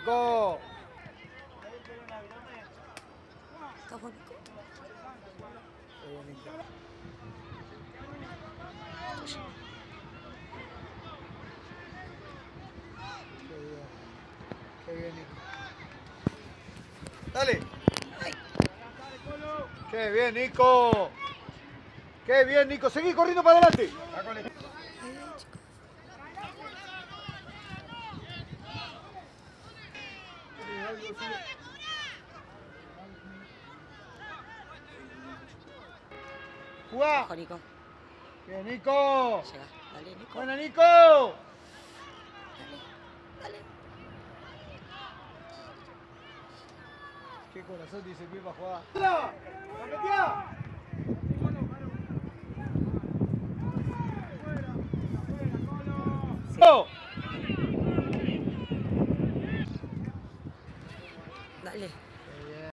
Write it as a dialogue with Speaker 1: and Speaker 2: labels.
Speaker 1: Nico.
Speaker 2: ¿Estás Nico?
Speaker 1: Qué bien, Nico. Qué bien, Nico. Dale.
Speaker 2: Ay.
Speaker 1: Qué bien, Nico. Qué bien, Nico. Seguí corriendo para adelante. Jugá.
Speaker 2: Ojo, Nico.
Speaker 1: Bien, Nico.
Speaker 2: Llega. Dale, Nico.
Speaker 1: Buena, Nico.
Speaker 2: Dale. Dale.
Speaker 1: Qué corazón dice el para jugar. ¡La metía!
Speaker 2: Dale.